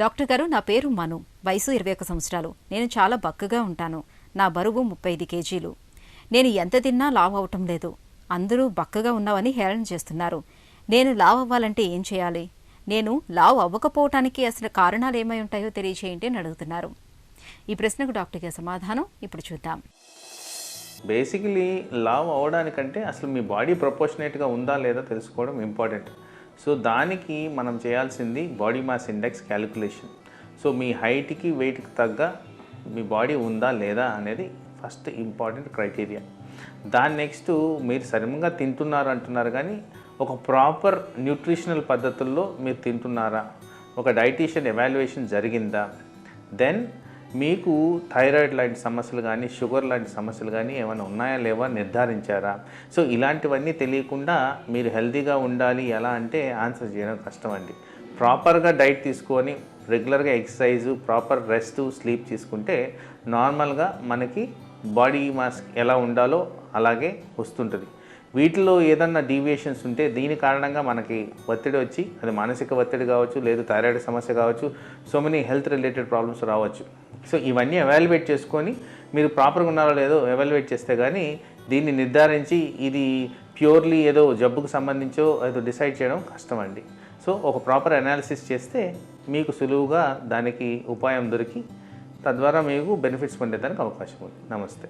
Doctor గారు, నా పేరు మను. వయసు 21 సంవత్సరాలు. నేను చాలా బక్కగా ఉంటాను. నా బరువు 35 కేజీలు. నేను ఎంత తిన్నా లావు అవటం లేదు. అందరూ బక్కగా ఉన్నావని హేళన చేస్తున్నారు. నేను లావు అవ్వాలంటే ఏం చేయాలి? నేను లావు అవ్వకపోవటానికి అసలు కారణాలు ఏమై ఉంటాయో తెలియచేయండి అని అడుగుతున్నారు. ఈ ప్రశ్నకు డాక్టర్ గారి సమాధానం ఇప్పుడు చూద్దాం. బేసికలీ లావు అవ్వడానికంటే అసలు మీ బాడీ ప్రపోర్షనేట్గా ఉందా లేదా తెలుసుకోవడం ఇంపార్టెంట్. సో దానికి మనం చేయాల్సింది body mass index calculation. So మీ హైట్కి వెయిట్కి తగ్గ మీ బాడీ ఉందా లేదా అనేది ఫస్ట్ ఇంపార్టెంట్ క్రైటీరియా. దాని నెక్స్ట్ మీరు సరిగ్గా తింటున్నారు అంటున్నారు, కానీ ఒక ప్రాపర్ న్యూట్రిషనల్ పద్ధతుల్లో మీరు తింటున్నారా, ఒక డైటీషియన్ ఎవాల్యుయేషన్ జరిగిందా, దెన్ మీకు థైరాయిడ్ లాంటి సమస్యలు కానీ షుగర్ లాంటి సమస్యలు కానీ ఏమైనా ఉన్నాయా లేవా నిర్ధారించారా. సో ఇలాంటివన్నీ తెలియకుండా మీరు హెల్తీగా ఉండాలి ఎలా అంటే ఆన్సర్ చేయడం కష్టం అండి. ప్రాపర్గా డైట్ తీసుకొని రెగ్యులర్గా ఎక్సర్సైజు, ప్రాపర్ రెస్ట్, స్లీప్ తీసుకుంటే నార్మల్గా మనకి బాడీ మాస్ ఎలా ఉండాలో అలాగే వస్తుంటుంది. వీటిలో ఏదన్నా డీవియేషన్స్ ఉంటే దీని కారణంగా మనకి ఒత్తిడి వచ్చి, అది మానసిక ఒత్తిడి కావచ్చు, లేదు థైరాయిడ్ సమస్య కావచ్చు, so many health related problems రావచ్చు. సో ఇవన్నీ ఎవాల్యుయేట్ చేసుకొని మీరు ప్రాపర్గా ఉన్నారో లేదో ఎవాల్యుయేట్ చేస్తే కానీ దీన్ని నిర్ధారించి ఇది ప్యూర్లీ ఏదో జబ్బుకు సంబంధించో ఏదో డిసైడ్ చేయడం కష్టం అండి. సో ఒక ప్రాపర్ అనాలిసిస్ చేస్తే మీకు సులువుగా దానికి ఉపాయం దొరికి తద్వారా మీకు బెనిఫిట్స్ పొందేదానికి అవకాశం ఉంది. నమస్తే.